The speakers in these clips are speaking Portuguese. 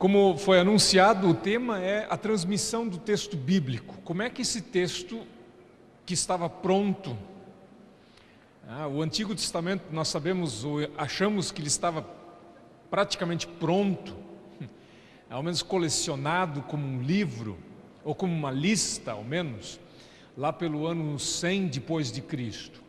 Como foi anunciado, o tema é a transmissão do texto bíblico. Como é que esse texto que estava pronto, o Antigo Testamento, nós sabemos, ou achamos que ele estava praticamente pronto, ao menos colecionado como um livro, ou como uma lista, ao menos, lá pelo ano 100 depois de Cristo.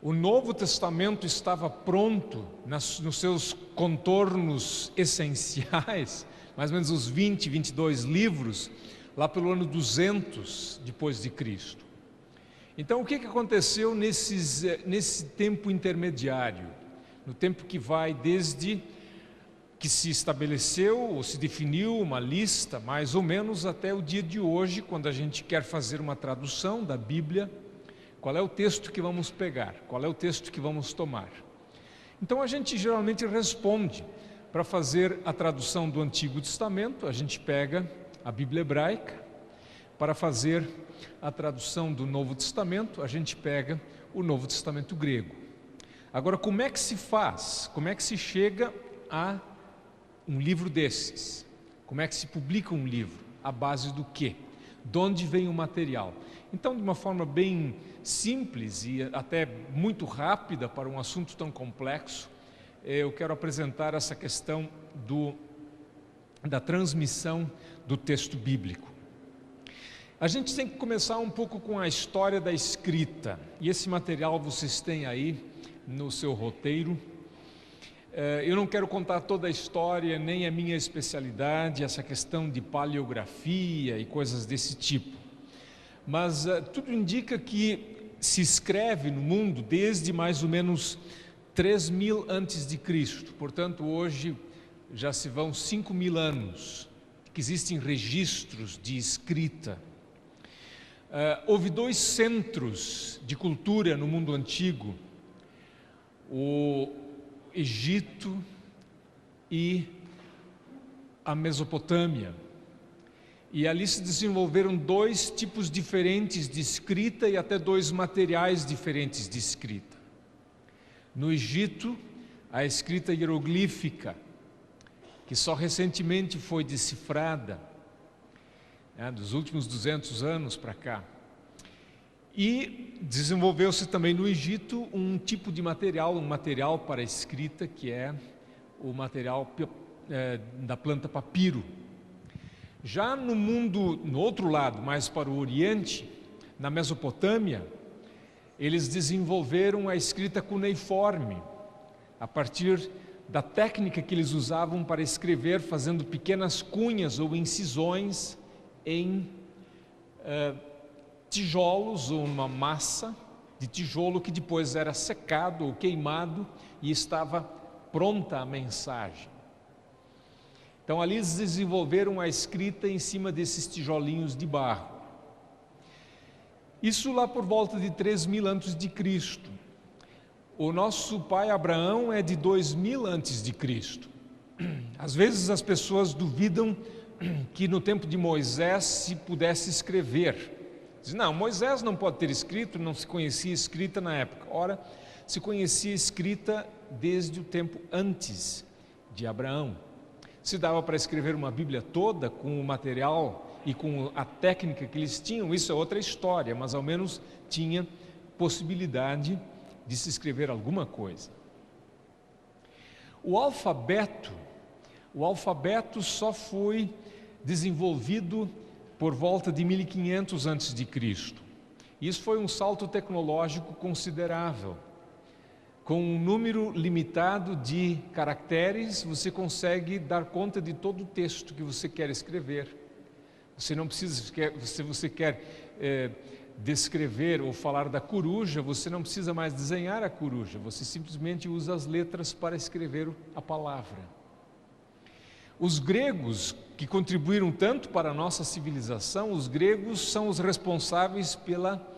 O Novo Testamento estava pronto nos seus contornos essenciais, mais ou menos os 20, 22 livros, lá pelo ano 200 depois de Cristo. Então, o que aconteceu nesse tempo intermediário? No tempo que vai desde que se estabeleceu ou se definiu uma lista, mais ou menos até o dia de hoje, quando a gente quer fazer uma tradução da Bíblia. Qual é o texto que vamos pegar? Qual é o texto que vamos tomar? Então a gente geralmente responde, para fazer a tradução do Antigo Testamento, a gente pega a Bíblia hebraica. Para fazer a tradução do Novo Testamento, a gente pega o Novo Testamento grego. Agora, como é que se faz? Como é que se chega a um livro desses? Como é que se publica um livro? À base do quê? De onde vem o material? Então, de uma forma bem simples e até muito rápida para um assunto tão complexo, eu quero apresentar essa questão da transmissão do texto bíblico. A gente tem que começar um pouco com a história da escrita, e esse material vocês têm aí no seu roteiro. Eu não quero contar toda a história, nem a minha especialidade, essa questão de paleografia e coisas desse tipo. Mas tudo indica que se escreve no mundo desde mais ou menos 3.000 antes de Cristo. Portanto, hoje já se vão 5.000 anos que existem registros de escrita. Houve dois centros de cultura no mundo antigo, o Egito e a Mesopotâmia. E ali se desenvolveram dois tipos diferentes de escrita e até dois materiais diferentes de escrita. No Egito, a escrita hieroglífica, que só recentemente foi decifrada, dos últimos 200 anos para cá. E desenvolveu-se também no Egito um tipo de material, um material para escrita, que é o material da planta papiro. Já no mundo, no outro lado, mais para o Oriente, na Mesopotâmia, eles desenvolveram a escrita cuneiforme, a partir da técnica que eles usavam para escrever, fazendo pequenas cunhas ou incisões em tijolos ou uma massa de tijolo que depois era secado ou queimado e estava pronta a mensagem. Então ali eles desenvolveram a escrita em cima desses tijolinhos de barro. Isso lá por volta de 3.000 antes de Cristo. O nosso pai Abraão é de 2.000 antes de Cristo. Às vezes as pessoas duvidam que no tempo de Moisés se pudesse escrever. Dizem, não, Moisés não pode ter escrito, não se conhecia escrita na época. Ora, se conhecia escrita desde o tempo antes de Abraão. Se dava para escrever uma Bíblia toda com o material e com a técnica que eles tinham, isso é outra história, mas ao menos tinha possibilidade de se escrever alguma coisa. O alfabeto só foi desenvolvido por volta de 1500 antes de Cristo. Isso foi um salto tecnológico considerável. Com um número limitado de caracteres, você consegue dar conta de todo o texto que você quer escrever. Você não precisa, se você quer descrever ou falar da coruja, você não precisa mais desenhar a coruja, você simplesmente usa as letras para escrever a palavra. Os gregos, que contribuíram tanto para a nossa civilização, os gregos são os responsáveis pela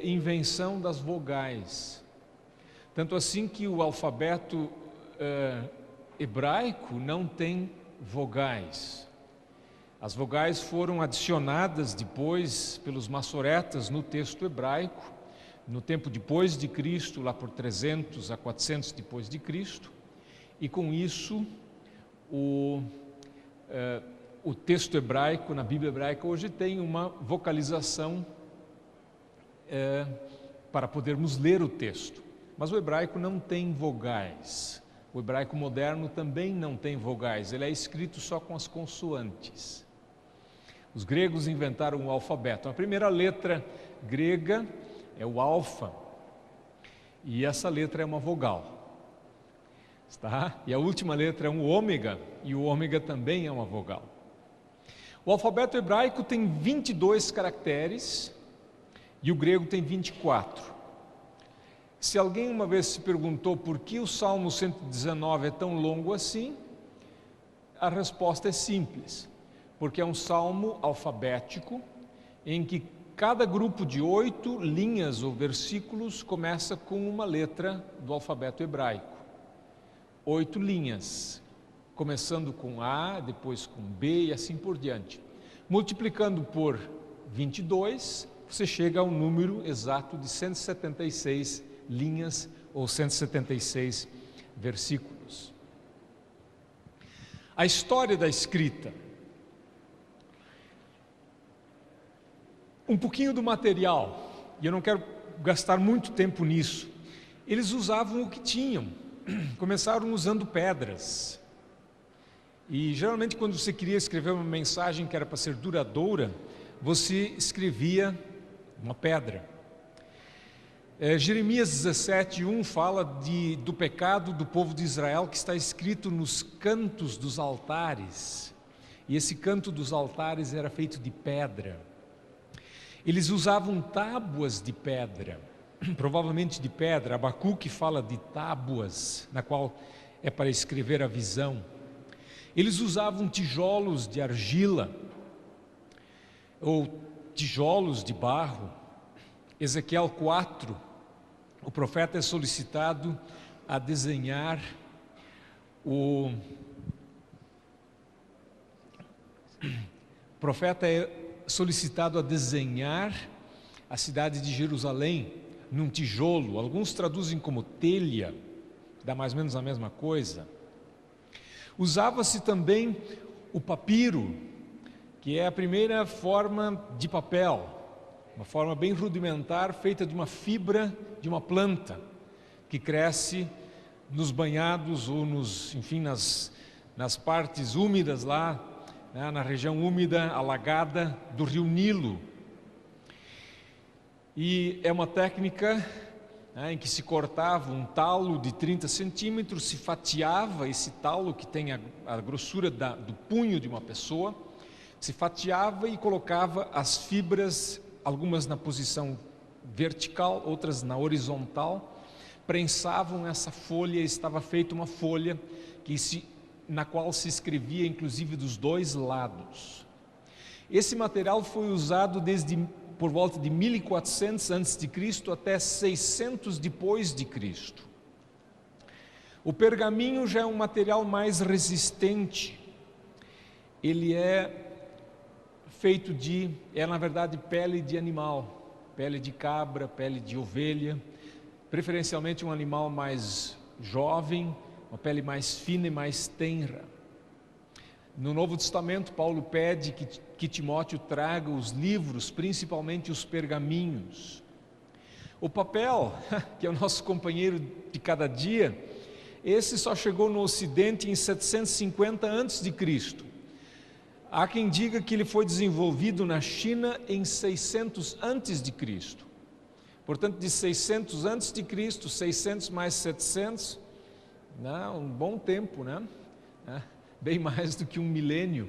invenção das vogais. Tanto assim que o alfabeto hebraico não tem vogais. As vogais foram adicionadas depois pelos massoretas no texto hebraico, no tempo depois de Cristo, lá por 300 a 400 depois de Cristo, e com isso o texto hebraico, na Bíblia hebraica, hoje tem uma vocalização para podermos ler o texto. Mas o hebraico não tem vogais. O hebraico moderno também não tem vogais. Ele é escrito só com as consoantes. Os gregos inventaram o alfabeto. A primeira letra grega é o alfa. E essa letra é uma vogal. Está? E a última letra é um ômega. E o ômega também é uma vogal. O alfabeto hebraico tem 22 caracteres e o grego tem 24. Se alguém uma vez se perguntou por que o Salmo 119 é tão longo assim, a resposta é simples, porque é um salmo alfabético em que cada grupo de 8 linhas ou versículos começa com uma letra do alfabeto hebraico. 8 linhas, começando com A, depois com B e assim por diante. Multiplicando por 22, você chega ao número exato de 176 linhas ou 176 versículos. A história da escrita. Um pouquinho do material, e eu não quero gastar muito tempo nisso. Eles usavam o que tinham. Começaram usando pedras. E geralmente quando você queria escrever uma mensagem que era para ser duradoura, você escrevia uma pedra. Jeremias 17:1 fala do pecado do povo de Israel que está escrito nos cantos dos altares. E esse canto dos altares era feito de pedra. Eles usavam tábuas de pedra, provavelmente de pedra. Abacuque fala de tábuas, na qual é para escrever a visão. Eles usavam tijolos de argila ou tijolos de barro. Ezequiel 4, o profeta é solicitado a desenhar o profeta é solicitado a desenhar a cidade de Jerusalém num tijolo. Alguns traduzem como telha, dá mais ou menos a mesma coisa. Usava-se também o papiro, que é a primeira forma de papel, uma forma bem rudimentar, feita de uma fibra de uma planta, que cresce nos banhados ou nas partes úmidas lá, né, na região úmida, alagada do rio Nilo. E é uma técnica em que se cortava um talo de 30 centímetros, se fatiava esse talo que tem a grossura do punho de uma pessoa, se fatiava e colocava as fibras, algumas na posição vertical, outras na horizontal, prensavam essa folha, estava feita uma folha na qual se escrevia inclusive dos dois lados. Esse material foi usado desde por volta de 1400 a.C. até 600 depois de Cristo. O pergaminho já é um material mais resistente. Ele é feito na verdade pele de animal, pele de cabra, pele de ovelha, preferencialmente um animal mais jovem, uma pele mais fina e mais tenra. No Novo Testamento, Paulo pede que Timóteo traga os livros, principalmente os pergaminhos. O papel, que é o nosso companheiro de cada dia, esse só chegou no Ocidente em 750 a.C. Há quem diga que ele foi desenvolvido na China em 600 a.C. Portanto, de 600 a.C., 600 mais 700, um bom tempo, né? Bem mais do que um milênio,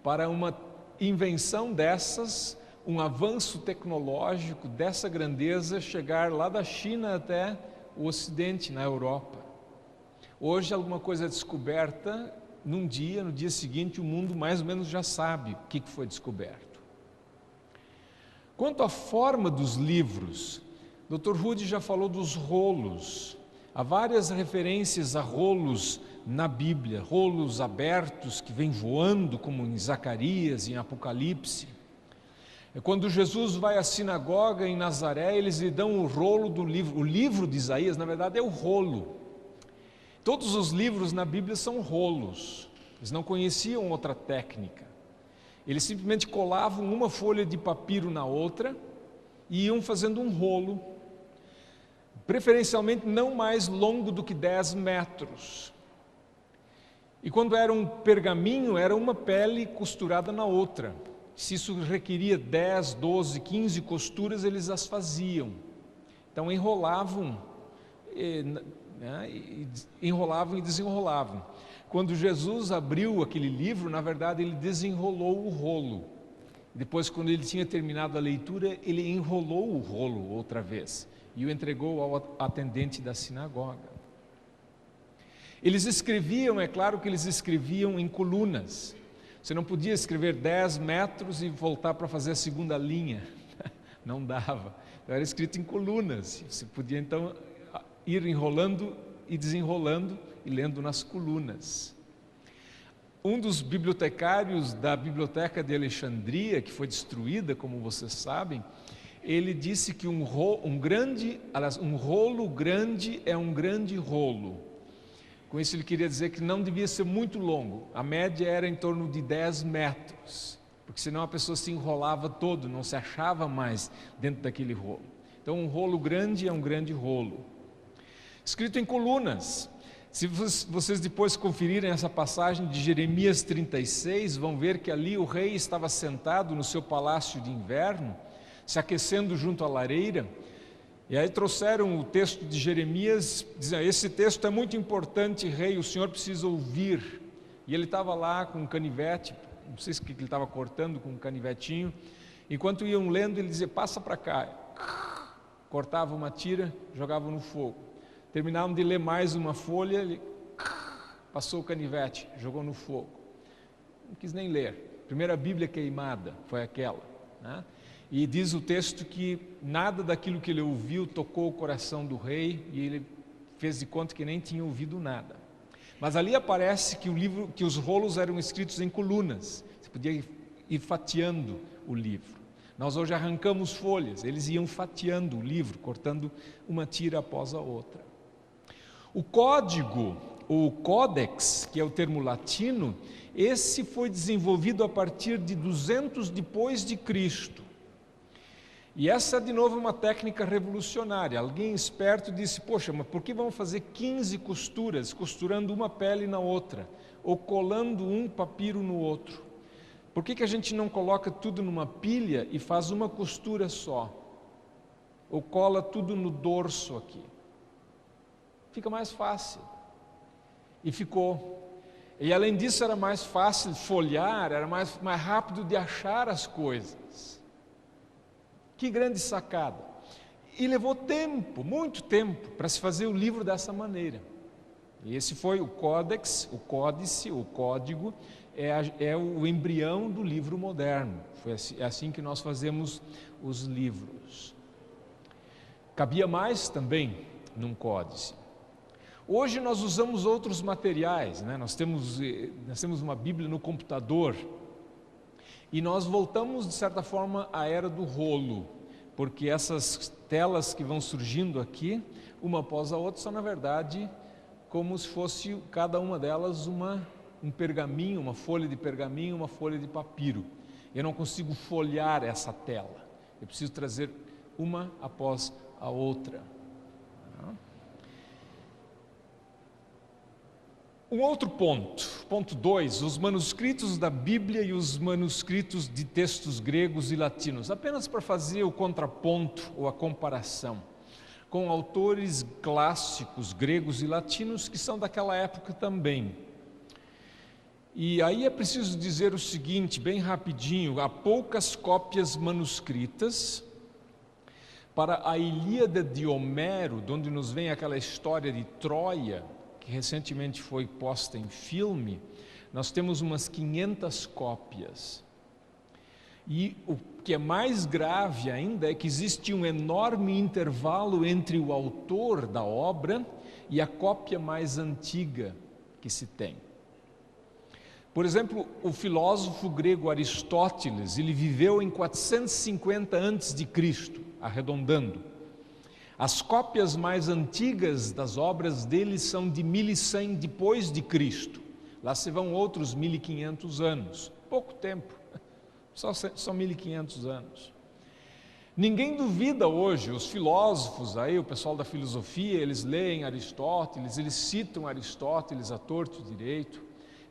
para uma invenção dessas, um avanço tecnológico dessa grandeza, chegar lá da China até o Ocidente, na Europa. Hoje alguma coisa é descoberta, no dia seguinte o mundo mais ou menos já sabe o que foi descoberto. Quanto à forma dos livros, Dr. Rudy já falou dos rolos. Há várias referências a rolos na Bíblia, rolos abertos que vêm voando, como em Zacarias, em Apocalipse. Quando Jesus vai à sinagoga em Nazaré, eles lhe dão o rolo do livro. O livro de Isaías, na verdade, é o rolo. Todos os livros na Bíblia são rolos. Eles não conheciam outra técnica. Eles simplesmente colavam uma folha de papiro na outra e iam fazendo um rolo, preferencialmente não mais longo do que 10 metros. E quando era um pergaminho, era uma pele costurada na outra. Se isso requeria 10, 12, 15 costuras, eles as faziam. Então enrolavam, enrolavam e desenrolavam. Quando Jesus abriu aquele livro, na verdade ele desenrolou o rolo. Depois, quando ele tinha terminado a leitura, ele enrolou o rolo outra vez e o entregou ao atendente da sinagoga. Eles escreviam, é claro que eles escreviam em colunas. Você não podia escrever 10 metros e voltar para fazer a segunda linha. Não dava. Então, era escrito em colunas. Você podia então ir enrolando e desenrolando e lendo nas colunas. Um dos bibliotecários da Biblioteca de Alexandria, que foi destruída, como vocês sabem, ele disse que um rolo grande é um grande rolo. Com isso ele queria dizer que não devia ser muito longo. A média era em torno de 10 metros, porque senão a pessoa se enrolava todo, não se achava mais dentro daquele rolo. Então um rolo grande é um grande rolo. Escrito em colunas. Se vocês depois conferirem essa passagem de Jeremias 36, vão ver que ali o rei estava sentado no seu palácio de inverno, se aquecendo junto à lareira, e aí trouxeram o texto de Jeremias, dizendo: esse texto é muito importante, rei, o senhor precisa ouvir. E ele estava lá com um canivete, não sei se ele estava cortando com um canivetinho, enquanto iam lendo ele dizia: passa para cá, cortava uma tira, jogava no fogo. Terminavam de ler mais uma folha, ele passou o canivete, jogou no fogo. Não quis nem ler. Primeira Bíblia queimada foi aquela, né? E diz o texto que nada daquilo que ele ouviu tocou o coração do rei, e ele fez de conta que nem tinha ouvido nada. Mas ali aparece que os rolos eram escritos em colunas. Você podia ir fatiando o livro. Nós hoje arrancamos folhas, eles iam fatiando o livro, cortando uma tira após a outra. O código, ou códex, que é o termo latino, esse foi desenvolvido a partir de 200 depois de Cristo. E essa, de novo, é uma técnica revolucionária. Alguém esperto disse: poxa, mas por que vamos fazer 15 costuras, costurando uma pele na outra, ou colando um papiro no outro? Por que a gente não coloca tudo numa pilha e faz uma costura só? Ou cola tudo no dorso aqui? Fica mais fácil. E ficou. E além disso era mais fácil folhear, era mais rápido de achar as coisas. Que grande sacada. E levou tempo, muito tempo, para se fazer o livro dessa maneira. E esse foi o códex, o códice, o código, é o embrião do livro moderno. É assim que nós fazemos os livros. Cabia mais também num códice. Hoje nós usamos outros materiais, né? Nós temos uma Bíblia no computador, e nós voltamos, de certa forma, à era do rolo, porque essas telas que vão surgindo aqui, uma após a outra, são na verdade como se fosse cada uma delas um pergaminho, uma folha de pergaminho, uma folha de papiro. Eu não consigo folhear essa tela, eu preciso trazer uma após a outra. Um outro ponto 2, os manuscritos da Bíblia e os manuscritos de textos gregos e latinos, apenas para fazer o contraponto ou a comparação com autores clássicos gregos e latinos que são daquela época também. E aí é preciso dizer o seguinte, bem rapidinho: há poucas cópias manuscritas. Para a Ilíada de Homero, de onde nos vem aquela história de Troia, que recentemente foi posta em filme, nós temos umas 500 cópias. E o que é mais grave ainda é que existe um enorme intervalo entre o autor da obra e a cópia mais antiga que se tem. Por exemplo, o filósofo grego Aristóteles, ele viveu em 450 a.C., arredondando. As cópias mais antigas das obras dele são de 1100 depois de Cristo, Lá se vão outros 1.500 anos, pouco tempo, só 1.500 anos. Ninguém duvida hoje, os filósofos aí, o pessoal da filosofia, eles leem Aristóteles, eles citam Aristóteles à torto e direito.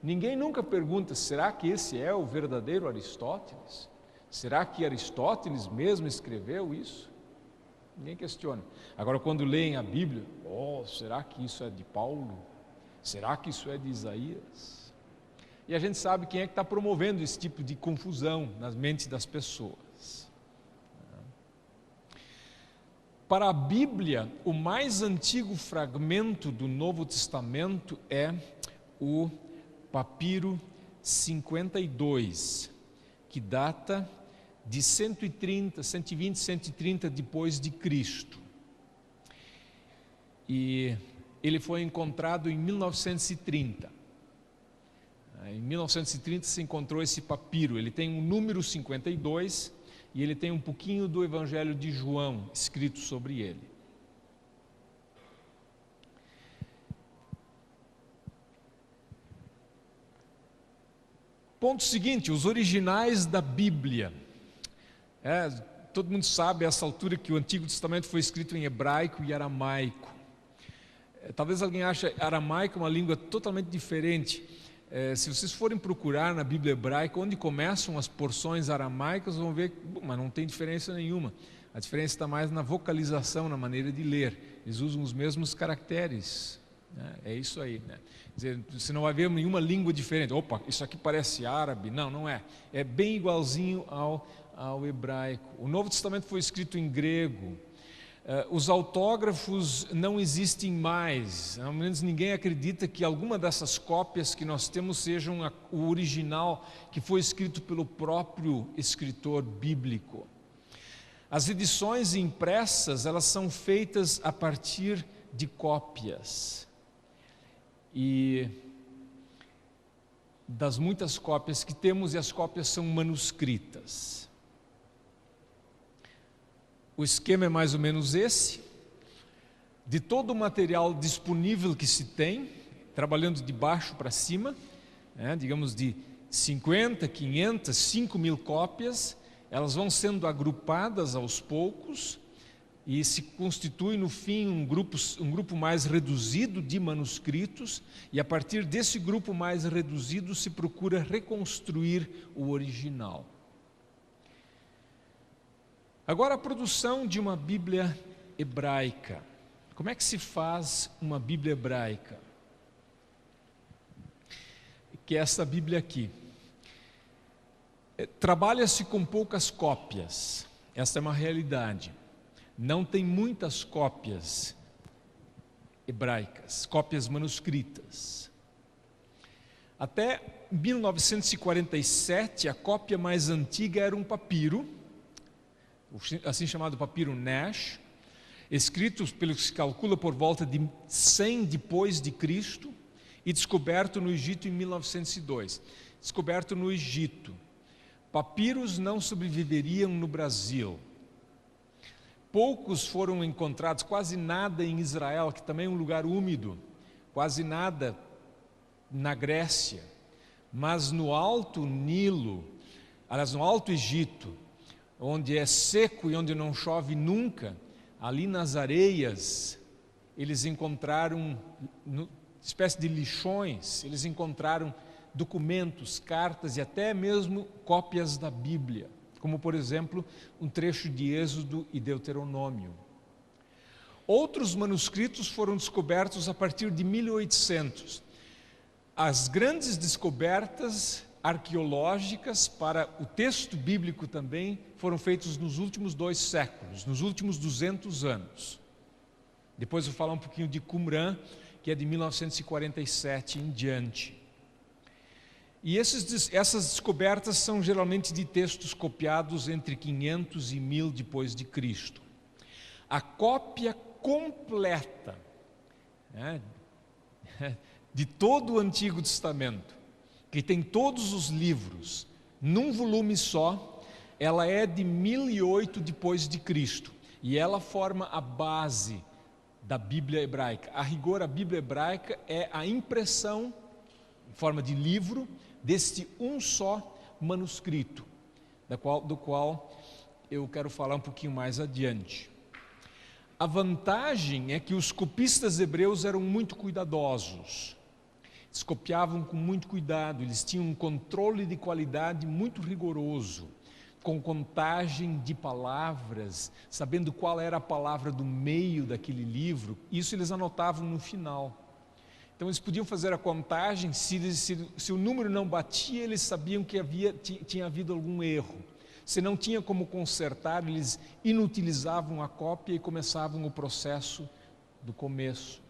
Ninguém nunca pergunta, será que esse é o verdadeiro Aristóteles? Será que Aristóteles mesmo escreveu isso? Ninguém questiona. Agora, quando leem a Bíblia, será que isso é de Paulo? Será que isso é de Isaías? E a gente sabe quem é que está promovendo esse tipo de confusão nas mentes das pessoas. Para a Bíblia, o mais antigo fragmento do Novo Testamento é o Papiro 52, que data de 120, 130 depois de Cristo. E ele foi encontrado em 1930. Em 1930 se encontrou esse papiro, ele tem um número 52 e ele tem um pouquinho do Evangelho de João escrito sobre ele. Ponto seguinte, os originais da Bíblia. Todo mundo sabe a essa altura que o Antigo Testamento foi escrito em hebraico e aramaico. Talvez alguém ache aramaico uma língua totalmente diferente. Se vocês forem procurar na Bíblia hebraica, onde começam as porções aramaicas, vão ver, mas não tem diferença nenhuma. A diferença está mais na vocalização, na maneira de ler. Eles usam os mesmos caracteres. É isso aí, né? Quer dizer, você não vai ver nenhuma língua diferente. Opa, isso aqui parece árabe. Não, não é. É bem igualzinho ao hebraico. O Novo Testamento foi escrito em grego. Os autógrafos não existem mais. Ao menos ninguém acredita que alguma dessas cópias que nós temos sejam o original que foi escrito pelo próprio escritor bíblico. As edições impressas, elas são feitas a partir de cópias. E das muitas cópias que temos, e as cópias são manuscritas. O esquema é mais ou menos esse. De todo o material disponível que se tem, trabalhando de baixo para cima, digamos de 50, 500, 5.000 cópias, elas vão sendo agrupadas aos poucos e se constitui no fim um grupo mais reduzido de manuscritos, e a partir desse grupo mais reduzido se procura reconstruir o original. Agora, a produção de uma Bíblia hebraica. Como é que se faz uma Bíblia hebraica? Que é essa Bíblia aqui. Trabalha-se com poucas cópias, essa é uma realidade. Não tem muitas cópias hebraicas, cópias manuscritas. Até 1947, a cópia mais antiga era um papiro, assim chamado papiro Nash, escrito pelo que se calcula por volta de 100 depois de Cristo e descoberto no Egito em 1902. Descoberto no Egito. Papiros não sobreviveriam no Brasil. Poucos foram encontrados, quase nada em Israel, que também é um lugar úmido, quase nada na Grécia, mas no Alto Nilo, aliás, no Alto Egito, onde é seco e onde não chove nunca, ali nas areias, eles encontraram, espécie de lixões, eles encontraram documentos, cartas e até mesmo cópias da Bíblia, como por exemplo, um trecho de Êxodo e Deuteronômio. Outros manuscritos foram descobertos a partir de 1800. As grandes descobertas arqueológicas para o texto bíblico também foram feitos nos últimos 2 séculos, nos últimos 200 anos. Depois eu vou falar um pouquinho de Qumran, que é de 1947 em diante. E essas descobertas são geralmente de textos copiados entre 500 e 1000 depois de Cristo. A cópia completa de todo o Antigo Testamento, que tem todos os livros num volume só, ela é de 1008 depois de Cristo, e ela forma a base da Bíblia hebraica. A rigor, a Bíblia hebraica é a impressão em forma de livro, deste um só manuscrito, do qual eu quero falar um pouquinho mais adiante. A vantagem é que os copistas hebreus eram muito cuidadosos. Eles copiavam com muito cuidado, eles tinham um controle de qualidade muito rigoroso, com contagem de palavras, sabendo qual era a palavra do meio daquele livro. Isso eles anotavam no final. Então eles podiam fazer a contagem, se o número não batia, eles sabiam que tinha havido algum erro. Se não tinha como consertar, eles inutilizavam a cópia e começavam o processo do começo.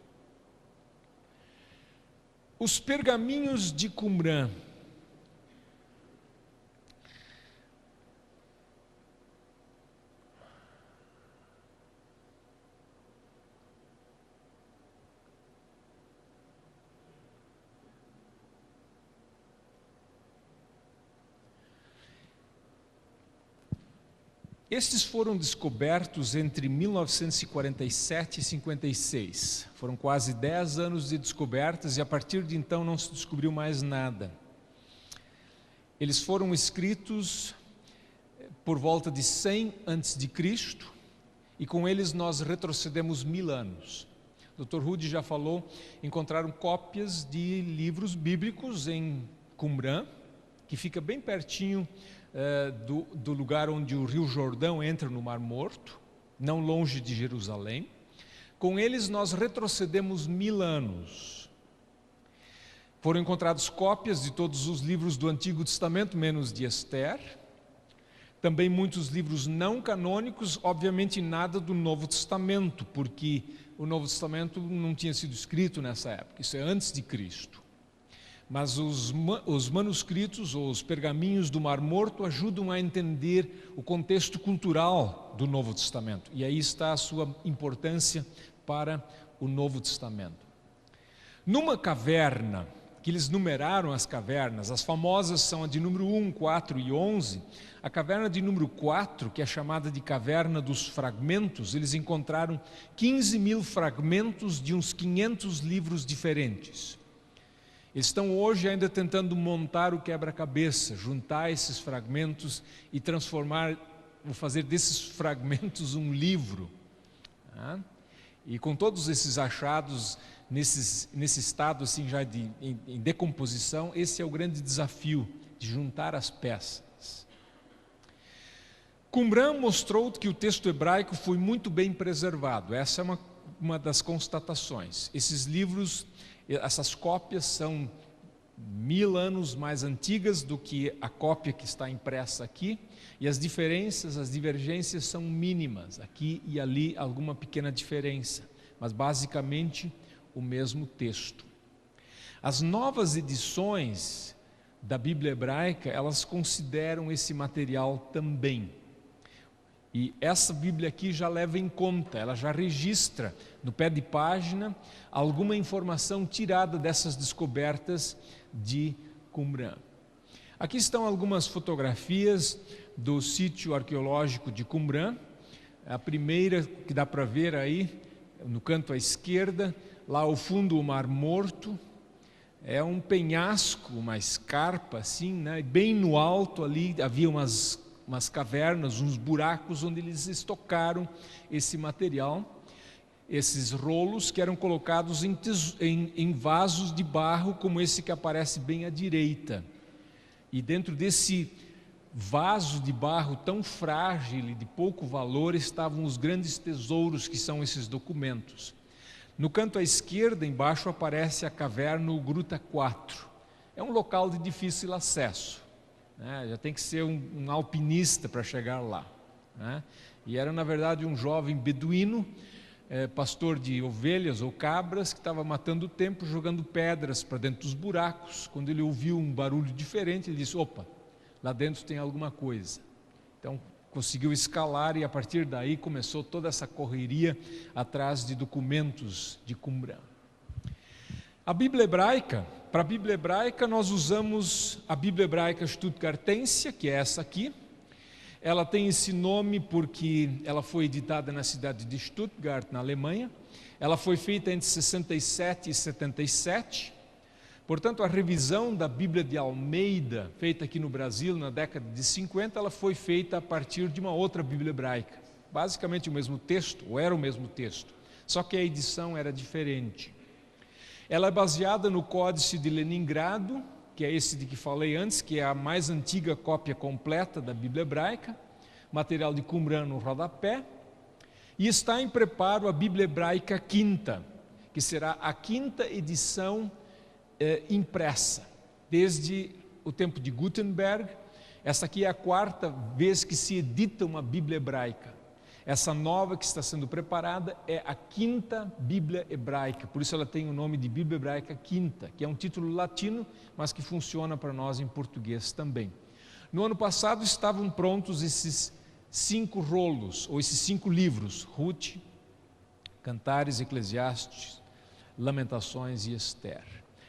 Os pergaminhos de Qumran. Estes foram descobertos entre 1947 e 56. Foram quase 10 anos de descobertas e a partir de então não se descobriu mais nada. Eles foram escritos por volta de 100 a.C. e com eles nós retrocedemos 1000 anos. O Dr. Rudy já falou, encontraram cópias de livros bíblicos em Qumran, que fica bem pertinho do lugar onde o Rio Jordão entra no Mar Morto, não longe de Jerusalém. Com eles nós retrocedemos 1000 anos. Foram encontradas cópias de todos os livros do Antigo Testamento, menos de Ester. Também muitos livros não canônicos, obviamente nada do Novo Testamento, porque o Novo Testamento não tinha sido escrito nessa época, isso é antes de Cristo. Mas os manuscritos ou os pergaminhos do Mar Morto ajudam a entender o contexto cultural do Novo Testamento. E aí está a sua importância para o Novo Testamento. Numa caverna, que eles numeraram as cavernas, as famosas são a de número 1, 4 e 11. A caverna de número 4, que é chamada de Caverna dos Fragmentos, eles encontraram 15.000 fragmentos de uns 500 livros diferentes. Eles estão hoje ainda tentando montar o quebra-cabeça, juntar esses fragmentos e fazer desses fragmentos um livro. E com todos esses achados, nesse estado assim já em decomposição, esse é o grande desafio, de juntar as peças. Qumran mostrou que o texto hebraico foi muito bem preservado, essa é uma das constatações. Esses livros, essas cópias são 1000 anos mais antigas do que a cópia que está impressa aqui, e as divergências são mínimas, aqui e ali alguma pequena diferença, mas basicamente o mesmo texto. As novas edições da Bíblia hebraica, elas consideram esse material também. E essa Bíblia aqui já leva em conta, ela já registra no pé de página alguma informação tirada dessas descobertas de Qumran. Aqui estão algumas fotografias do sítio arqueológico de Qumran. A primeira que dá para ver aí, no canto à esquerda, lá ao fundo o Mar Morto. É um penhasco, uma escarpa assim, né? Bem no alto ali havia umas cavernas, uns buracos onde eles estocaram esse material, esses rolos que eram colocados em vasos de barro, como esse que aparece bem à direita. E dentro desse vaso de barro tão frágil e de pouco valor estavam os grandes tesouros que são esses documentos. No canto à esquerda, embaixo, aparece a caverna ou Gruta 4. É um local de difícil acesso. Já tem que ser um alpinista para chegar lá. E era na verdade um jovem beduíno, pastor de ovelhas ou cabras, que estava matando o tempo jogando pedras para dentro dos buracos. Quando ele ouviu um barulho diferente, ele disse: opa, lá dentro tem alguma coisa. Então conseguiu escalar e a partir daí começou toda essa correria atrás de documentos de Qumran. A Bíblia hebraica, para a Bíblia hebraica nós usamos a Bíblia hebraica Stuttgartense, que é essa aqui. Ela tem esse nome porque ela foi editada na cidade de Stuttgart, na Alemanha. Ela foi feita entre 67 e 77 Portanto, a revisão da Bíblia de Almeida, feita aqui no Brasil na década de 50, ela foi feita a partir de uma outra Bíblia hebraica. Basicamente o mesmo texto, ou era o mesmo texto, só que a edição era diferente. Ela é baseada no Códice de Leningrado, que é esse de que falei antes, que é a mais antiga cópia completa da Bíblia hebraica, material de Qumran no rodapé, e está em preparo a Bíblia hebraica quinta, que será a quinta edição impressa, desde o tempo de Gutenberg. Essa aqui é a quarta vez que se edita uma Bíblia hebraica. Essa nova que está sendo preparada é a quinta Bíblia hebraica, por isso ela tem o nome de Bíblia hebraica quinta, que é um título latino, mas que funciona para nós em português também. No ano passado estavam prontos esses 5 rolos, ou esses 5 livros, Ruth, Cantares, Eclesiastes, Lamentações e Esther.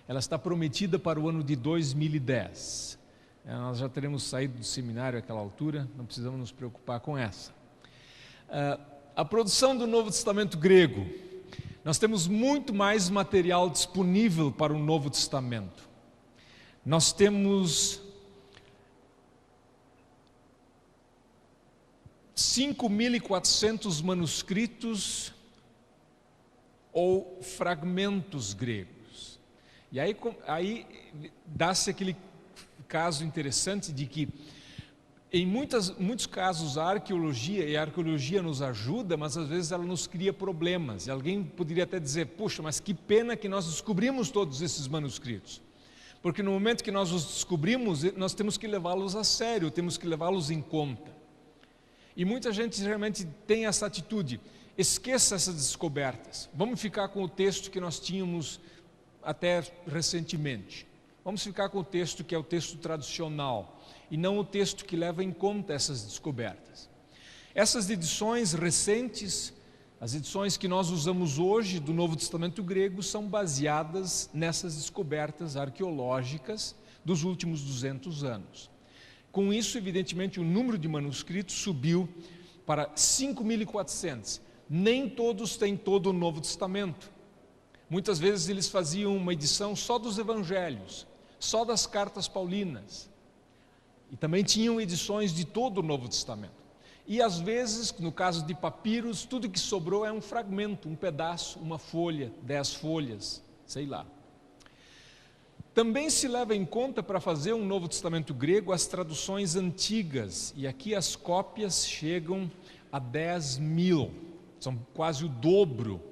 Ela está prometida para o ano de 2010. Nós já teremos saído do seminário àquela altura, não precisamos nos preocupar com essa. A produção do Novo Testamento grego. Nós temos muito mais material disponível para o Novo Testamento. Nós temos 5.400 manuscritos ou fragmentos gregos. E aí dá-se aquele caso interessante de que em muitos casos a arqueologia nos ajuda, mas às vezes ela nos cria problemas. E alguém poderia até dizer, puxa, mas que pena que nós descobrimos todos esses manuscritos. Porque no momento que nós os descobrimos, nós temos que levá-los a sério, temos que levá-los em conta. E muita gente realmente tem essa atitude, esqueça essas descobertas, vamos ficar com o texto que nós tínhamos até recentemente. Vamos ficar com o texto que é o texto tradicional e não o texto que leva em conta essas descobertas. Essas edições recentes, as edições que nós usamos hoje do Novo Testamento grego, são baseadas nessas descobertas arqueológicas dos últimos 200 anos. Com isso, evidentemente, o número de manuscritos subiu para 5.400. Nem todos têm todo o Novo Testamento. Muitas vezes eles faziam uma edição só dos evangelhos, só das cartas paulinas. E também tinham edições de todo o Novo Testamento. E às vezes, no caso de papiros, tudo que sobrou é um fragmento, um pedaço, uma folha, 10 folhas, sei lá. Também se leva em conta para fazer um Novo Testamento grego as traduções antigas. E aqui as cópias chegam a 10.000, são quase o dobro.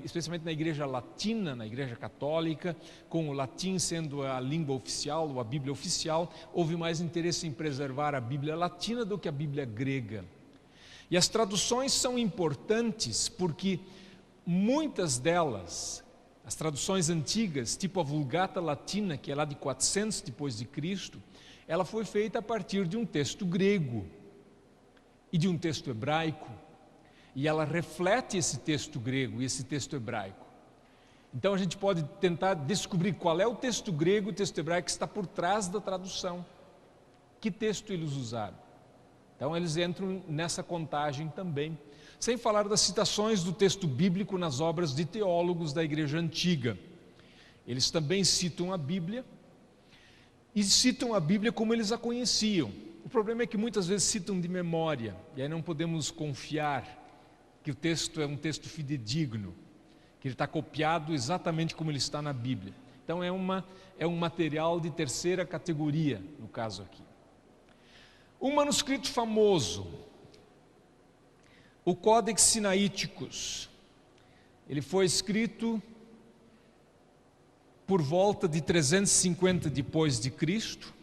Especialmente na igreja latina, na igreja católica, com o latim sendo a língua oficial ou a Bíblia oficial, houve mais interesse em preservar a Bíblia latina do que a Bíblia grega. E as traduções são importantes porque muitas delas, as traduções antigas, tipo a Vulgata Latina, que é lá de 400 depois de Cristo, ela foi feita a partir de um texto grego e de um texto hebraico. E ela reflete esse texto grego e esse texto hebraico. Então a gente pode tentar descobrir qual é o texto grego e o texto hebraico que está por trás da tradução. Que texto eles usaram? Então eles entram nessa contagem também. Sem falar das citações do texto bíblico nas obras de teólogos da igreja antiga. Eles também citam a Bíblia e citam a Bíblia como eles a conheciam. O problema é que muitas vezes citam de memória e aí não podemos confiar que o texto é um texto fidedigno, que ele está copiado exatamente como ele está na Bíblia. Então é um material de terceira categoria, no caso aqui. Um manuscrito famoso, o Codex Sinaiticus, ele foi escrito por volta de 350 depois de Cristo.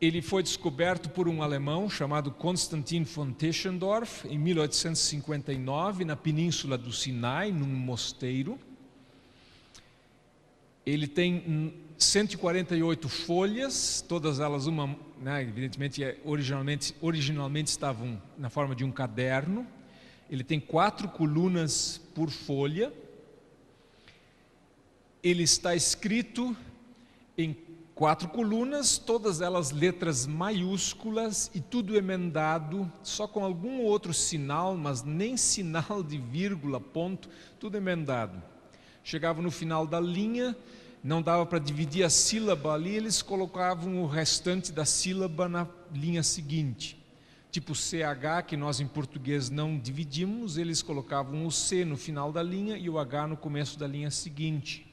Ele foi descoberto por um alemão chamado Konstantin von Tischendorf em 1859 na península do Sinai, num mosteiro. Ele tem 148 folhas, todas elas evidentemente originalmente estavam na forma de um caderno. Ele tem 4 colunas por folha. Ele está escrito em 4 colunas, todas elas letras maiúsculas e tudo emendado, só com algum outro sinal, mas nem sinal de vírgula, ponto, tudo emendado. Chegava no final da linha, não dava para dividir a sílaba ali, eles colocavam o restante da sílaba na linha seguinte. Tipo CH, que nós em português não dividimos, eles colocavam o C no final da linha e o H no começo da linha seguinte.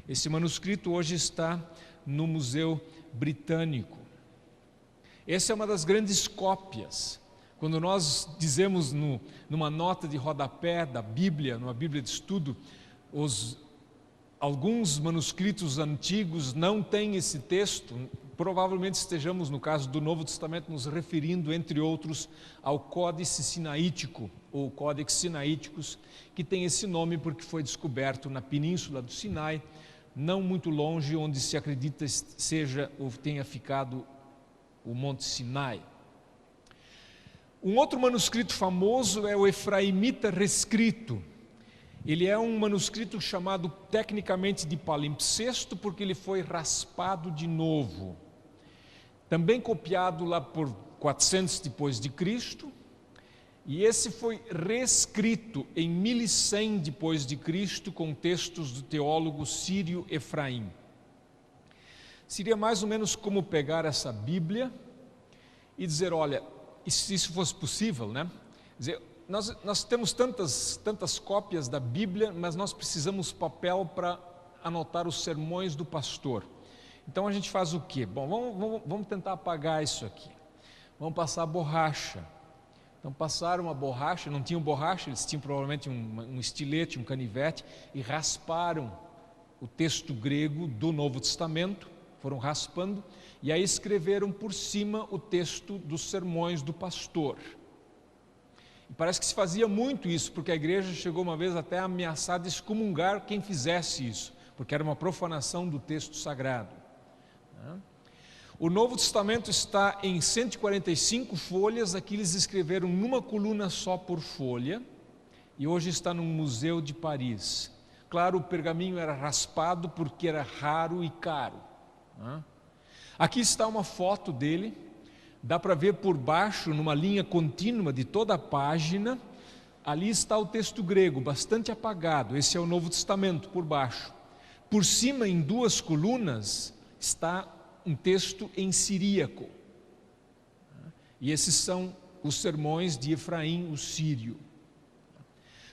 Esse manuscrito hoje está no Museu Britânico. Essa é uma das grandes cópias. Quando nós dizemos numa nota de rodapé da Bíblia, numa Bíblia de estudo, alguns manuscritos antigos não têm esse texto, provavelmente estejamos, no caso do Novo Testamento, nos referindo, entre outros, ao Códice Sinaítico, ou Códex Sinaíticos, que tem esse nome porque foi descoberto na península do Sinai, não muito longe onde se acredita seja ou tenha ficado o Monte Sinai. Um outro manuscrito famoso é o Efraimita Rescrito. Ele é um manuscrito chamado tecnicamente de palimpsesto porque ele foi raspado de novo. Também copiado lá por 400 depois de Cristo, e esse foi reescrito em 1100 depois de Cristo com textos do teólogo Sírio Efraim. Seria mais ou menos como pegar essa Bíblia e dizer, olha, e se isso fosse possível, né? Dizer, nós temos tantas cópias da Bíblia, mas nós precisamos papel para anotar os sermões do pastor. Então a gente faz o quê? Bom, vamos tentar apagar isso aqui. Vamos passar borracha. Então passaram uma borracha, não tinham borracha, eles tinham provavelmente um estilete, um canivete, e rasparam o texto grego do Novo Testamento, foram raspando, e aí escreveram por cima o texto dos sermões do pastor. E parece que se fazia muito isso, porque a igreja chegou uma vez até a ameaçar de excomungar quem fizesse isso, porque era uma profanação do texto sagrado. O Novo Testamento está em 145 folhas, aqui eles escreveram numa coluna só por folha, e hoje está no Museu de Paris. Claro, o pergaminho era raspado porque era raro e caro. Aqui está uma foto dele, dá para ver por baixo, numa linha contínua de toda a página, ali está o texto grego, bastante apagado, esse é o Novo Testamento por baixo. Por cima, em duas colunas, está um texto em siríaco. E esses são os sermões de Efraim, o sírio.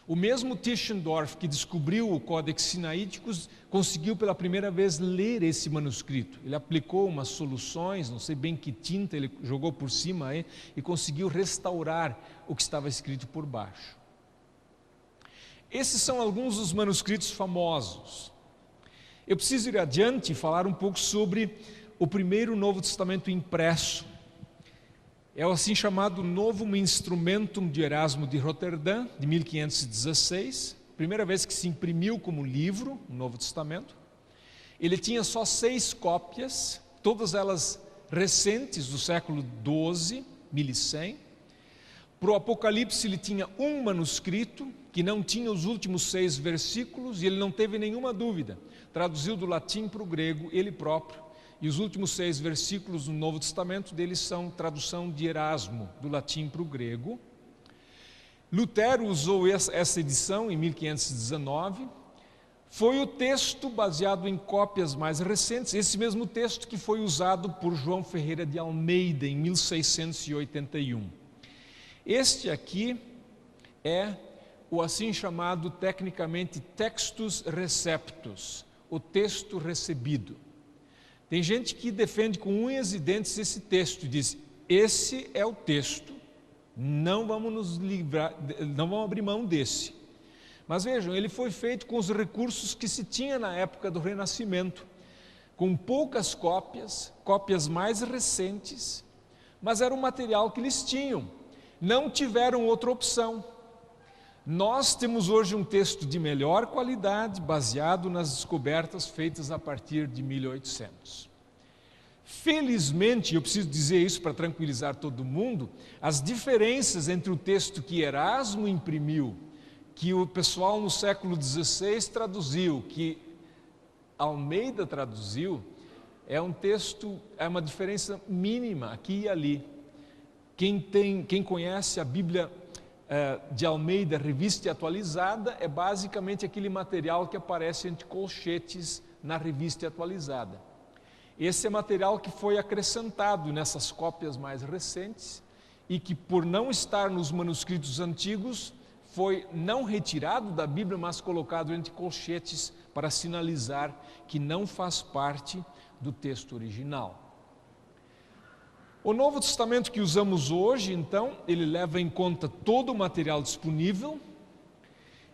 O mesmo Tischendorf, que descobriu o Códex Sinaíticos, conseguiu pela primeira vez ler esse manuscrito. Ele aplicou umas soluções, não sei bem que tinta ele jogou por cima aí, e conseguiu restaurar o que estava escrito por baixo. Esses são alguns dos manuscritos famosos. Eu preciso ir adiante e falar um pouco sobre o primeiro Novo Testamento impresso. É o assim chamado Novum Instrumentum de Erasmo de Roterdã, de 1516, primeira vez que se imprimiu como livro, o Novo Testamento. Ele tinha só 6 cópias, todas elas recentes, do século XII, 1100. Para o Apocalipse ele tinha um manuscrito, que não tinha os últimos 6 versículos, e ele não teve nenhuma dúvida. Traduziu do latim para o grego, ele próprio. E os últimos 6 versículos no Novo Testamento deles são tradução de Erasmo, do latim para o grego. Lutero usou essa edição em 1519. Foi o texto baseado em cópias mais recentes, esse mesmo texto que foi usado por João Ferreira de Almeida em 1681. Este aqui é o assim chamado tecnicamente Textus Receptus, o texto recebido. Tem gente que defende com unhas e dentes esse texto e diz, esse é o texto, não vamos nos livrar, não vamos abrir mão desse. Mas vejam, ele foi feito com os recursos que se tinha na época do Renascimento, com poucas cópias, cópias mais recentes, mas era um material que eles tinham, não tiveram outra opção. Nós temos hoje um texto de melhor qualidade, baseado nas descobertas feitas a partir de 1800. Felizmente, eu preciso dizer isso para tranquilizar todo mundo, as diferenças entre o texto que Erasmo imprimiu, que o pessoal no século XVI traduziu, que Almeida traduziu, é um texto, é uma diferença mínima aqui e ali. Quem conhece a Bíblia de Almeida, revista atualizada, é basicamente aquele material que aparece entre colchetes na revista atualizada. Esse é material que foi acrescentado nessas cópias mais recentes e que, por não estar nos manuscritos antigos, foi não retirado da Bíblia, mas colocado entre colchetes para sinalizar que não faz parte do texto original. O Novo Testamento que usamos hoje, então, ele leva em conta todo o material disponível,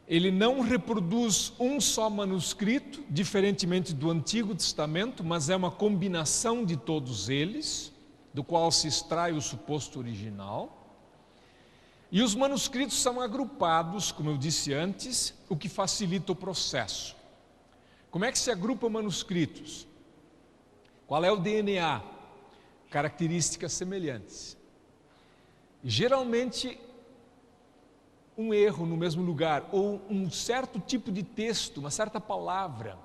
ele não reproduz um só manuscrito, diferentemente do Antigo Testamento, mas é uma combinação de todos eles, do qual se extrai o suposto original. E os manuscritos são agrupados, como eu disse antes, o que facilita o processo. Como é que se agrupa manuscritos? Qual é o DNA? Características semelhantes. Geralmente, um erro no mesmo lugar, ou um certo tipo de texto, uma certa palavra.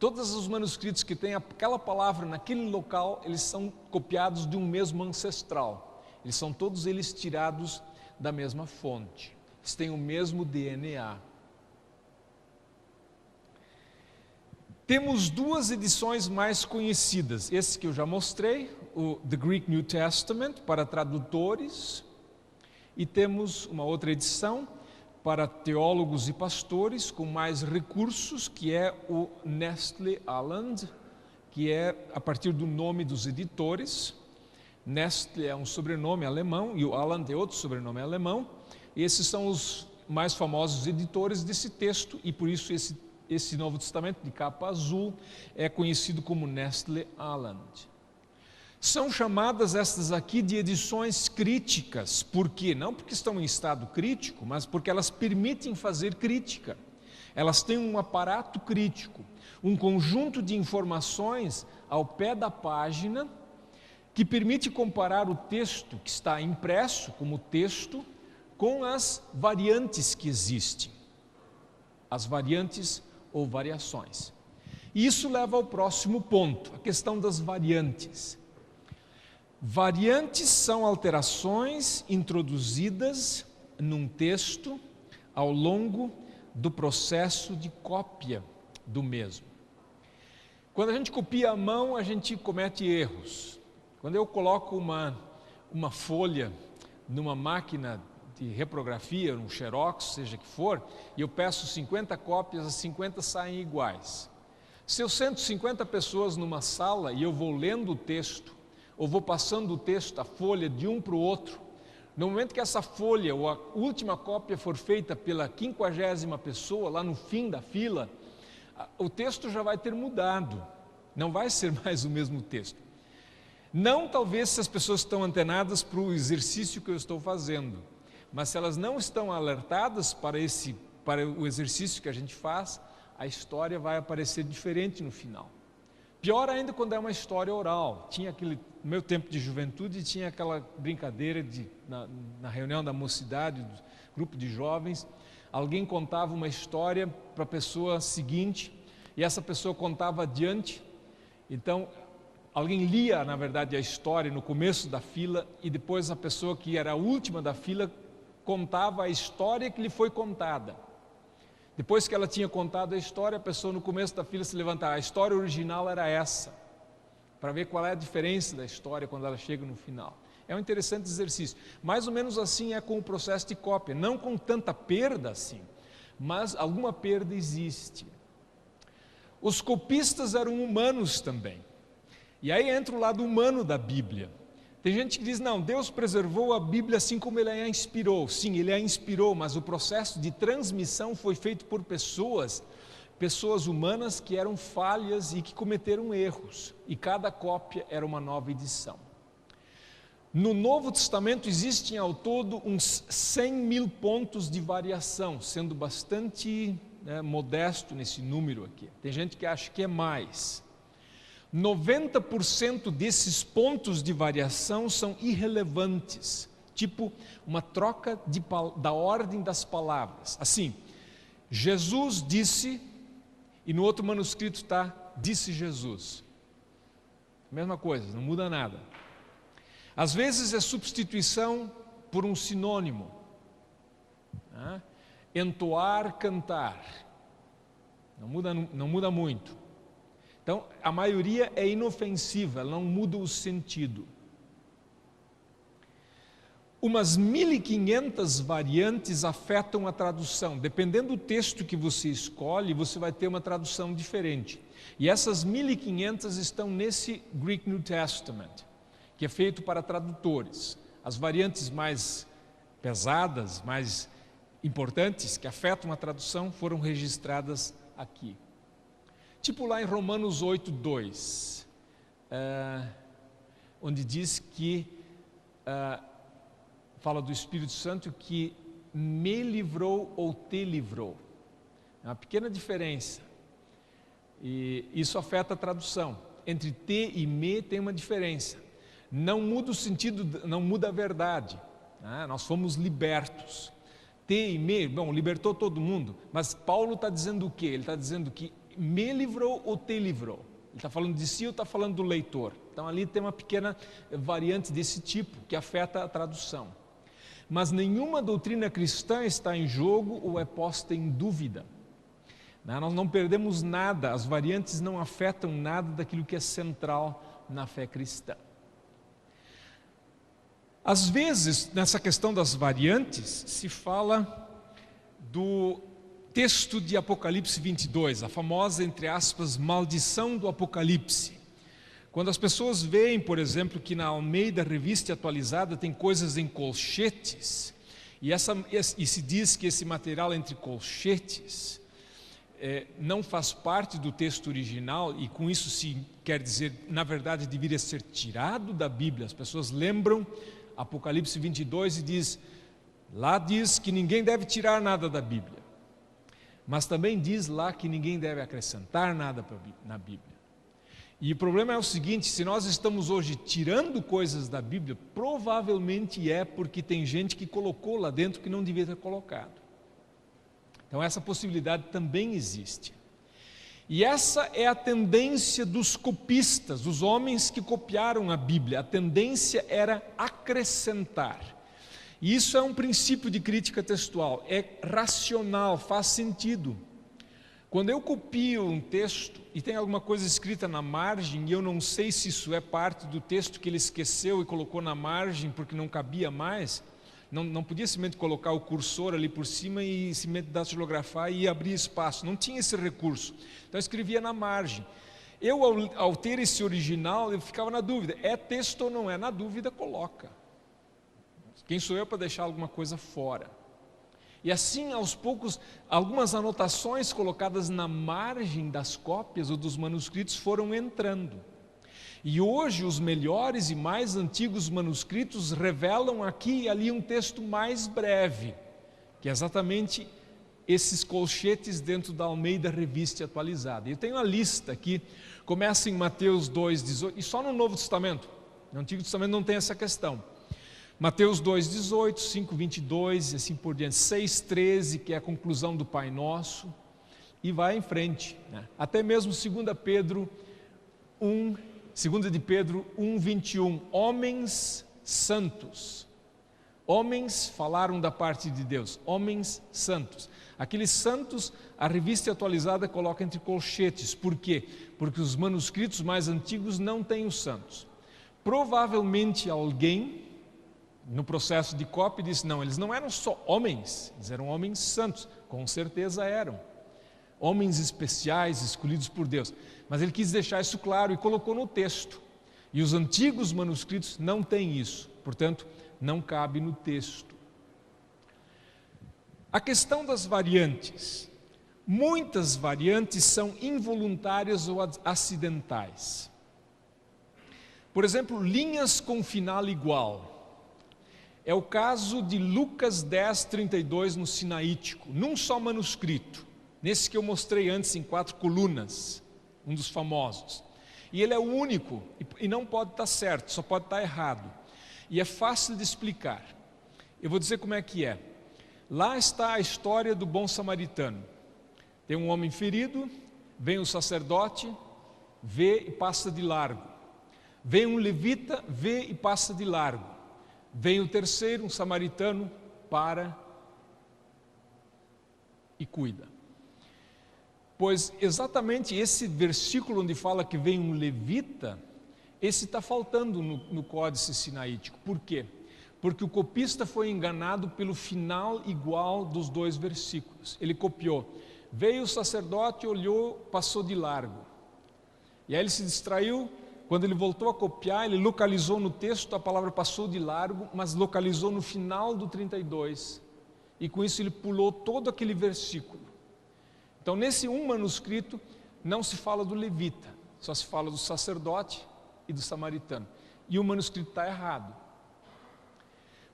Todos os manuscritos que têm aquela palavra naquele local, eles são copiados de um mesmo ancestral. Eles são todos eles tirados da mesma fonte. Eles têm o mesmo DNA. Temos duas edições mais conhecidas. Esse que eu já mostrei, o The Greek New Testament, para tradutores. E temos uma outra edição para teólogos e pastores, com mais recursos, que é o Nestle Aland, que é a partir do nome dos editores. Nestle é um sobrenome alemão e o Aland é outro sobrenome alemão. E esses são os mais famosos editores desse texto, e por isso esse Novo Testamento de capa azul é conhecido como Nestle Aland. São chamadas estas aqui de edições críticas. Por quê? Não porque estão em estado crítico, mas porque elas permitem fazer crítica. Elas têm um aparato crítico, um conjunto de informações ao pé da página que permite comparar o texto que está impresso como texto com as variantes que existem. As variantes ou variações. E isso leva ao próximo ponto, a questão das variantes. Variantes são alterações introduzidas num texto ao longo do processo de cópia do mesmo. Quando a gente copia à mão, a gente comete erros. Quando eu coloco uma folha numa máquina de reprografia, um xerox, seja que for, e eu peço 50 cópias, as 50 saem iguais. Se eu sento 50 pessoas numa sala e eu vou lendo o texto, ou vou passando o texto, a folha, de um para o outro, no momento que essa folha, ou a última cópia for feita pela 50ª pessoa, lá no fim da fila, o texto já vai ter mudado, não vai ser mais o mesmo texto. Não talvez se as pessoas estão antenadas para o exercício que eu estou fazendo, mas se elas não estão alertadas para o exercício que a gente faz, a história vai aparecer diferente no final. Pior ainda quando é uma história oral. No meu tempo de juventude, tinha aquela brincadeira na reunião da mocidade, do grupo de jovens, alguém contava uma história para a pessoa seguinte, e essa pessoa contava adiante. Então, alguém lia, na verdade, a história no começo da fila, e depois a pessoa que era a última da fila contava a história que lhe foi contada. Depois que ela tinha contado a história, a pessoa no começo da fila se levantava. A história original era essa, para ver qual é a diferença da história quando ela chega no final. É um interessante exercício. Mais ou menos assim é com o processo de cópia, não com tanta perda assim, mas alguma perda existe. Os copistas eram humanos também. E aí entra o lado humano da Bíblia. Tem gente que diz, não, Deus preservou a Bíblia assim como Ele a inspirou. Sim, Ele a inspirou, mas o processo de transmissão foi feito por pessoas humanas que eram falhas e que cometeram erros. E cada cópia era uma nova edição. No Novo Testamento existem ao todo uns 100.000 pontos de variação, sendo bastante modesto nesse número aqui. Tem gente que acha que é mais. 90% desses pontos de variação são irrelevantes, tipo uma troca da ordem das palavras. Assim, Jesus disse, e no outro manuscrito está, disse Jesus. Mesma coisa, não muda nada. Às vezes é substituição por um sinônimo. Entoar, cantar. Não muda muito. Então, a maioria é inofensiva, ela não muda o sentido. Umas 1.500 variantes afetam a tradução. Dependendo do texto que você escolhe, você vai ter uma tradução diferente. E essas 1.500 estão nesse Greek New Testament, que é feito para tradutores. As variantes mais pesadas, mais importantes, que afetam a tradução, foram registradas aqui. Tipo lá em Romanos 8:2, onde diz que fala do Espírito Santo que me livrou ou te livrou. É uma pequena diferença. E isso afeta a tradução. Entre te e me tem uma diferença. Não muda o sentido, não muda a verdade. Nós fomos libertos. Te e me, bom, libertou todo mundo. Mas Paulo está dizendo o quê? Ele está dizendo que me livrou ou te livrou. Ele está falando de si ou está falando do leitor? Então ali tem uma pequena variante desse tipo que afeta a tradução. Mas nenhuma doutrina cristã está em jogo ou é posta em dúvida. Nós não perdemos nada, as variantes não afetam nada daquilo que é central na fé cristã. Às vezes, nessa questão das variantes, se fala do texto de Apocalipse 22, a famosa, entre aspas, maldição do Apocalipse. Quando as pessoas veem, por exemplo, que na Almeida Revista Atualizada tem coisas em colchetes, e se diz que esse material entre colchetes não faz parte do texto original, e com isso se quer dizer, na verdade, deveria ser tirado da Bíblia. As pessoas lembram Apocalipse 22 e lá diz que ninguém deve tirar nada da Bíblia, mas também diz lá que ninguém deve acrescentar nada na Bíblia. E o problema é o seguinte: se nós estamos hoje tirando coisas da Bíblia, provavelmente é porque tem gente que colocou lá dentro que não devia ter colocado. Então essa possibilidade também existe. E essa é a tendência dos copistas, dos homens que copiaram a Bíblia. A tendência era acrescentar. E isso é um princípio de crítica textual, é racional, faz sentido. Quando eu copio um texto e tem alguma coisa escrita na margem e eu não sei se isso é parte do texto que ele esqueceu e colocou na margem porque não cabia mais, não podia simplesmente colocar o cursor ali por cima e simplesmente datilografar e abrir espaço, não tinha esse recurso, então eu escrevia na margem. Eu, ao ter esse original, eu ficava na dúvida, é texto ou não é? Na dúvida, coloca. Quem sou eu para deixar alguma coisa fora? E assim, aos poucos, algumas anotações colocadas na margem das cópias ou dos manuscritos foram entrando. E hoje, os melhores e mais antigos manuscritos revelam aqui e ali um texto mais breve, que é exatamente esses colchetes dentro da Almeida Revista Atualizada. Eu tenho a lista aqui, começa em Mateus 2,18, e só no Novo Testamento, no Antigo Testamento não tem essa questão. Mateus 2,18, 5,22 e assim por diante, 6,13, que é a conclusão do Pai Nosso, e vai em frente, né? Até mesmo 2 de Pedro 1,21, homens santos. Homens falaram da parte de Deus, homens santos. Aqueles santos, a Revista Atualizada coloca entre colchetes. Por quê? Porque os manuscritos mais antigos não têm os santos. Provavelmente alguém, no processo de cópia, disse, não, eles não eram só homens, eles eram homens santos, com certeza eram. Homens especiais, escolhidos por Deus. Mas ele quis deixar isso claro e colocou no texto. E os antigos manuscritos não têm isso, portanto, não cabe no texto. A questão das variantes. Muitas variantes são involuntárias ou acidentais. Por exemplo, linhas com final igual. É o caso de Lucas 10:32 no Sinaítico, num só manuscrito, nesse que eu mostrei antes em 4 colunas, um dos famosos. E ele é o único, e não pode estar certo, só pode estar errado. E é fácil de explicar. Eu vou dizer como é que é. Lá está a história do bom samaritano. Tem um homem ferido, vem o sacerdote, vê e passa de largo. Vem um levita, vê e passa de largo. Vem o terceiro, um samaritano, para e cuida. Pois exatamente esse versículo onde fala que vem um levita, esse está faltando no Códice Sinaítico. Por quê? Porque o copista foi enganado pelo final igual dos dois versículos. Ele copiou. Veio o sacerdote, olhou, passou de largo. E aí ele se distraiu. Quando ele voltou a copiar, ele localizou no texto, a palavra passou de largo, mas localizou no final do 32. E com isso ele pulou todo aquele versículo. Então, nesse um manuscrito, não se fala do levita, só se fala do sacerdote e do samaritano. E o manuscrito está errado.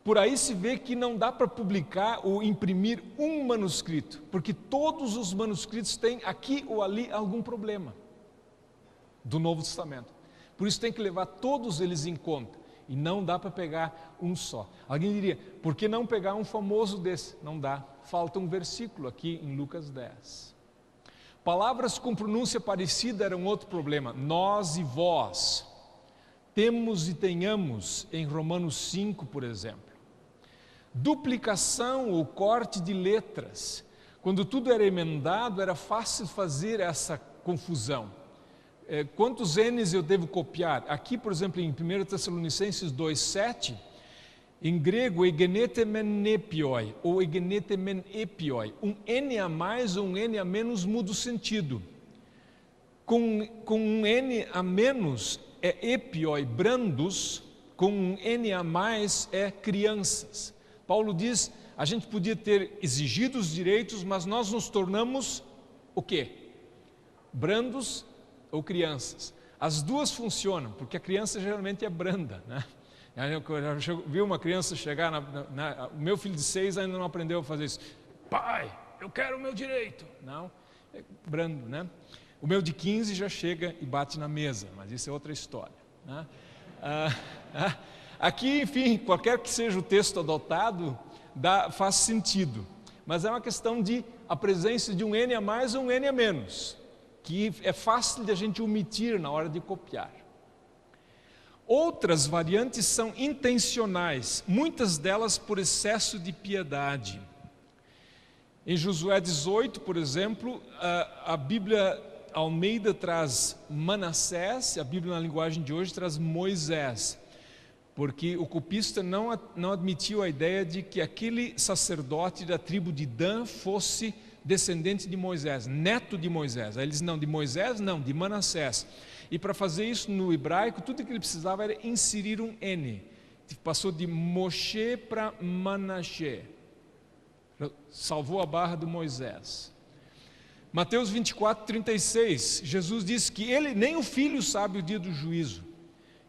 Por aí se vê que não dá para publicar ou imprimir um manuscrito, porque todos os manuscritos têm aqui ou ali algum problema do Novo Testamento. Por isso tem que levar todos eles em conta. E não dá para pegar um só. Alguém diria, por que não pegar um famoso desse? Não dá. Falta um versículo aqui em Lucas 10. Palavras com pronúncia parecida eram outro problema. Nós e vós. Temos e tenhamos, em Romanos 5, por exemplo. Duplicação ou corte de letras. Quando tudo era emendado, era fácil fazer essa confusão. Quantos N's eu devo copiar? Aqui, por exemplo, em 1 Tessalonicenses 2,7, em grego, egenetemenepioi, ou egenetemenepioi, um N a mais ou um N a menos muda o sentido. Com um N a menos é epioi, brandos, com um N a mais é crianças. Paulo diz, a gente podia ter exigido os direitos, mas nós nos tornamos o quê? Brandos ou crianças. As duas funcionam, porque a criança geralmente é branda, né? Eu já vi uma criança chegar, o meu filho de 6 ainda não aprendeu a fazer isso. Pai, eu quero o meu direito. Não, é brando, né? O meu de 15 já chega e bate na mesa, mas isso é outra história, né? Aqui, enfim, qualquer que seja o texto adotado, faz sentido. Mas é uma questão de a presença de um N a mais ou um N a menos, que é fácil de a gente omitir na hora de copiar. Outras variantes são intencionais, muitas delas por excesso de piedade. Em Josué 18, por exemplo, a Bíblia Almeida traz Manassés, a Bíblia na linguagem de hoje traz Moisés, porque o copista não admitiu a ideia de que aquele sacerdote da tribo de Dan fosse descendente de Moisés, neto de Moisés. Aí eles não, de Moisés não, de Manassés. E para fazer isso no hebraico, tudo que ele precisava era inserir um N. Passou de Moshe para Manassé. Salvou a barra do Moisés. Mateus 24, 36, Jesus disse que ele, nem o filho sabe o dia do juízo.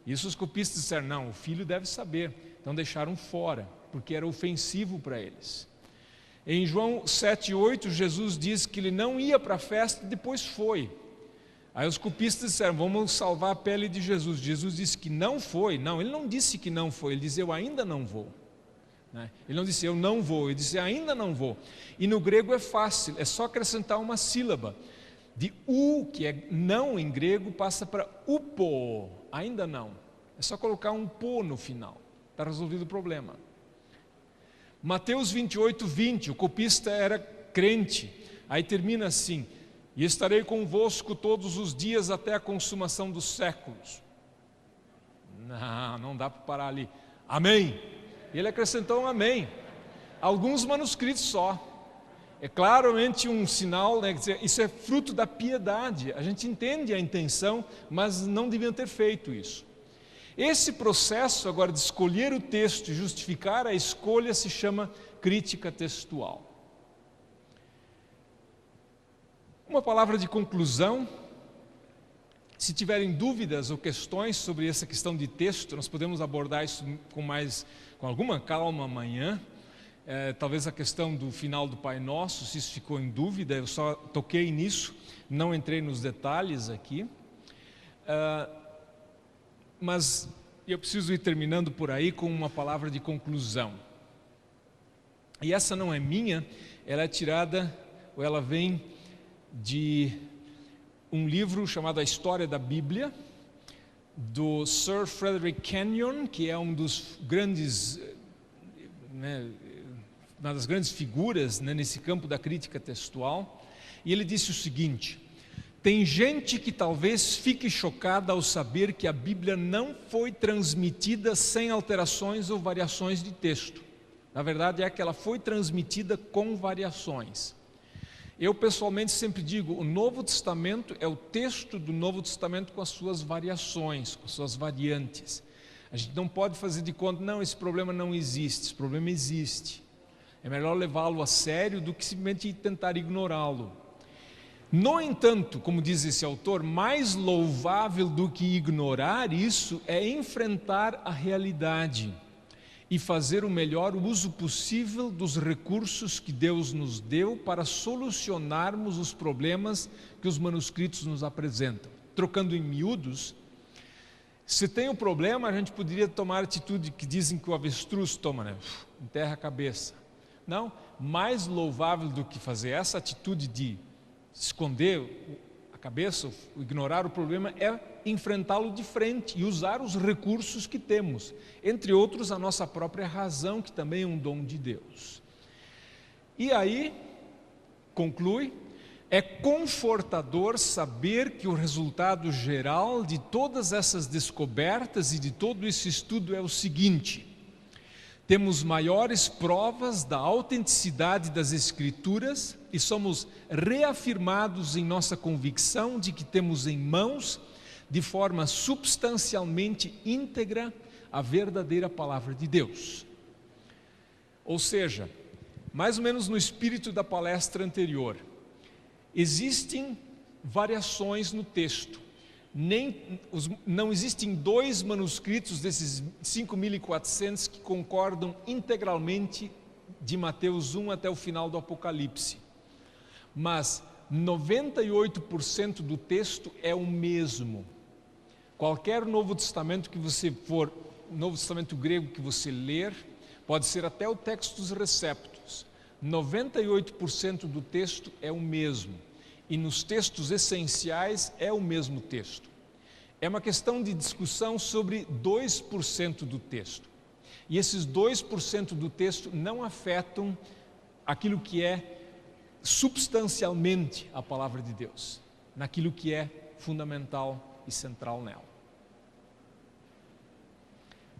Isso os copistas disseram, não, o filho deve saber. Então deixaram fora, porque era ofensivo para eles. Em João 7, 8, Jesus diz que ele não ia para a festa, depois foi. Aí os copistas disseram, vamos salvar a pele de Jesus. Jesus disse que não foi. Não, ele não disse que não foi, ele disse, eu ainda não vou. Ele não disse, eu não vou, ele disse, ainda não vou. E no grego é fácil, é só acrescentar uma sílaba. De u, que é não em grego, passa para upo, ainda não. É só colocar um po no final, está resolvido o problema. Mateus 28, 20, o copista era crente, aí termina assim, e estarei convosco todos os dias até a consumação dos séculos. Não dá para parar ali. Amém. E ele acrescentou um amém. Alguns manuscritos só. É claramente um sinal, né, isso é fruto da piedade. A gente entende a intenção, mas não deviam ter feito isso. Esse processo agora de escolher o texto e justificar a escolha se chama crítica textual. Uma palavra de conclusão. Se tiverem dúvidas ou questões sobre essa questão de texto, nós podemos abordar isso com alguma calma amanhã. Talvez a questão do final do Pai Nosso, se isso ficou em dúvida, eu só toquei nisso, não entrei nos detalhes aqui. Mas eu preciso ir terminando por aí com uma palavra de conclusão. E essa não é minha, ela é tirada, ou ela vem de um livro chamado A História da Bíblia, do Sir Frederick Kenyon, que é um dos grandes das grandes figuras, né, nesse campo da crítica textual, e ele disse o seguinte: tem gente que talvez fique chocada ao saber que a Bíblia não foi transmitida sem alterações ou variações de texto. Na verdade é que ela foi transmitida com variações. Eu pessoalmente sempre digo, o Novo Testamento é o texto do Novo Testamento com as suas variações, com as suas variantes. A gente não pode fazer de conta, não, esse problema não existe, esse problema existe. É melhor levá-lo a sério do que simplesmente tentar ignorá-lo. No entanto, como diz esse autor, mais louvável do que ignorar isso é enfrentar a realidade e fazer o melhor uso possível dos recursos que Deus nos deu para solucionarmos os problemas que os manuscritos nos apresentam. Trocando em miúdos, se tem um problema, a gente poderia tomar a atitude que dizem que o avestruz toma, né? Enterra a cabeça. Não, mais louvável do que fazer essa atitude de esconder a cabeça, ignorar o problema, é enfrentá-lo de frente e usar os recursos que temos, entre outros a nossa própria razão, que também é um dom de Deus. E aí, conclui, é confortador saber que o resultado geral de todas essas descobertas e de todo esse estudo é o seguinte: temos maiores provas da autenticidade das Escrituras e somos reafirmados em nossa convicção de que temos em mãos, de forma substancialmente íntegra, a verdadeira palavra de Deus. Ou seja, mais ou menos no espírito da palestra anterior, existem variações no texto. Não existem dois manuscritos desses 5.400 que concordam integralmente de Mateus 1 até o final do Apocalipse. Mas 98% do texto é o mesmo. Qualquer Novo Testamento que você for, Novo Testamento grego que você ler, pode ser até o texto dos Receptos, 98% do texto é o mesmo. E nos textos essenciais é o mesmo texto. É uma questão de discussão sobre 2% do texto. E esses 2% do texto não afetam aquilo que é substancialmente a palavra de Deus, naquilo que é fundamental e central nela.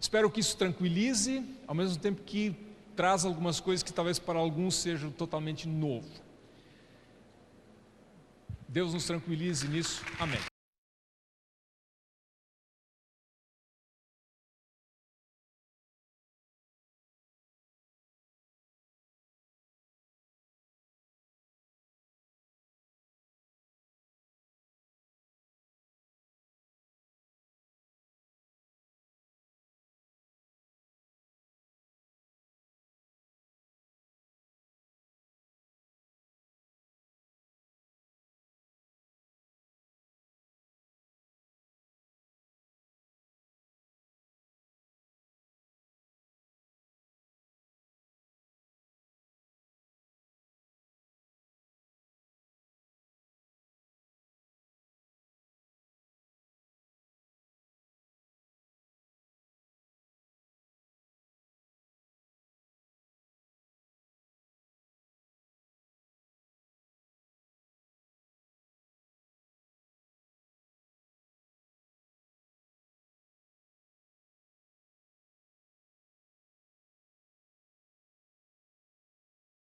Espero que isso tranquilize, ao mesmo tempo que traz algumas coisas que talvez para alguns sejam totalmente novo. Deus nos tranquilize nisso. Amém.